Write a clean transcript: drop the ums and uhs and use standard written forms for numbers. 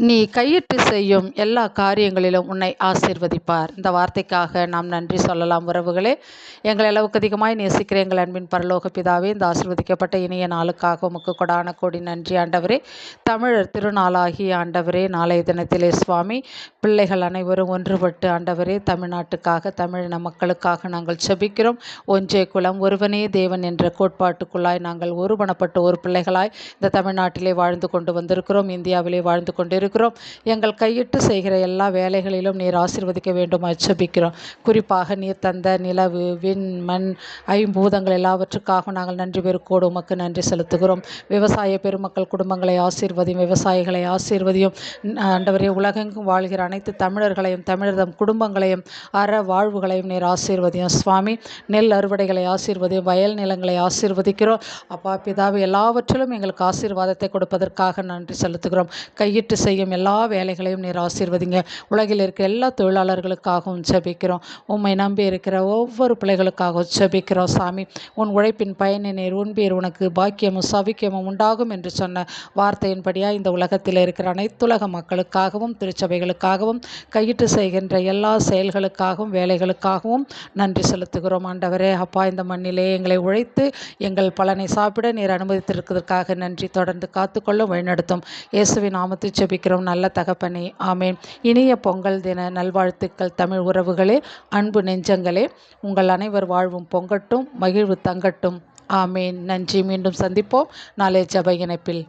நீ கையிட்டு செய்யும் எல்லா காரியங்களிலும் உன்னை ஆசீர்வதிப்பார். இந்த வார்த்தைக்காக நாம் நன்றி சொல்லலாம். உறவுகளே, எங்கள் அளவுக்கு அதிகமாய் நேசிக்கிற எங்கள் அன்பின் பரலோக பிதாவே, இந்த ஆசீர்வதிக்கப்பட்ட இனிய நாளுக்காக உமக்கு கொடான கோடி நன்றி ஆண்டவரே. தமிழர் திருநாளாகிய ஆண்டவரே, நாளைய தினத்திலே சுவாமி பிள்ளைகள் அனைவரும் ஒன்றுபட்டு ஆண்டவரே, தமிழ்நாட்டுக்காக தமிழின மக்களுக்காக நாங்கள் செபிக்கிறோம். ஒன்றே குலம் ஒருவனே தேவன் என்ற கோட்பாட்டுக்குள்ளாய் நாங்கள் ஒருமனப்பட்டு ஒரு பிள்ளைகளாய் இந்த தமிழ்நாட்டிலே வாழ்ந்து கொண்டு வந்திருக்கிறோம். இந்தியாவிலே வாழ்ந்து கொண்டிருக்கிறோம். எங்கள் கையிட்டு செய்கிற எல்லா வேலைகளிலும் நீர் ஆசீர்வதிக்க வேண்டும் ஜெபிக்கிறோம். குறிப்பாக நீர் தந்த நிலவு, விண், மண், ஐம்பூதங்கள் எல்லாவற்றுக்காக நாங்கள் நன்றி பெருக்கோடு உமக்கு நன்றி செலுத்துகிறோம். விவசாய பெருமக்கள் குடும்பங்களை ஆசீர்வதியும், விவசாயிகளை ஆசீர்வதியும். ஆண்டவரே, உலகெங்கும் வாழ்கிற அனைத்து தமிழர்களையும் தமிழர்தம் குடும்பங்களையும் அற வாழ்வுகளையும் நீர் ஆசீர்வதியும் சுவாமி. நெல் அறுவடைகளை ஆசீர்வதியும், வயல் நிலங்களை ஆசீர்வதிக்கிறோம். அப்பா பிதாவே, எல்லாவற்றிலும் எங்களுக்கு ஆசீர்வாதத்தை கொடுப்பதற்காக நன்றி செலுத்துகிறோம். கையிட்டு செய்யும் எல்லா வேலைகளையும் நீர் ஆசீர்வதிங்க. உலகில் இருக்கிற எல்லா தொழிலாளர்களுக்காகவும் ஜெபிக்கிறோம். உம்மை நம்பி இருக்கிற ஒவ்வொரு பிள்ளைகளுக்காகவும் ஜெபிக்கிறோம் சாமி. உன் உழைப்பின் பயனை நீர் உண்பீர், உனக்கு பாக்கியமும் சவிக்கியமும் உண்டாகும் என்று சொன்ன வார்த்தையின்படியா இந்த உலகத்தில் இருக்கிற அனைத்துலக மக்களுக்காகவும் திருச்சபைகளுக்காகவும் கையிட்டு செய்கின்ற எல்லா செயல்களுக்காகவும் வேலைகளுக்காகவும் நன்றி செலுத்துகிறோம் ஆண்டவரே. அப்பா, இந்த மண்ணிலே எங்களை உழைத்து எங்கள் பலனை சாப்பிட நீர் அனுமதித்திருக்கிறதுக்காக நன்றி. தொடர்ந்து காத்துக்கொள்ளும், வழிநடத்தும். இயேசுவின் நாமத்தில் ஜெபிக்கிறோம் நல்ல தகப்பனே, ஆமேன். இனிய பொங்கல் தின நல்வாழ்த்துக்கள் தமிழ் உறவுகளே, அன்பு நெஞ்சங்களே. உங்கள் அனைவர் வாழ்வும் பொங்கட்டும், மகிழ்வு தங்கட்டும். ஆமேன். நன்றி. மீண்டும் சந்திப்போம் நாளை ஜெப இணைப்பில்.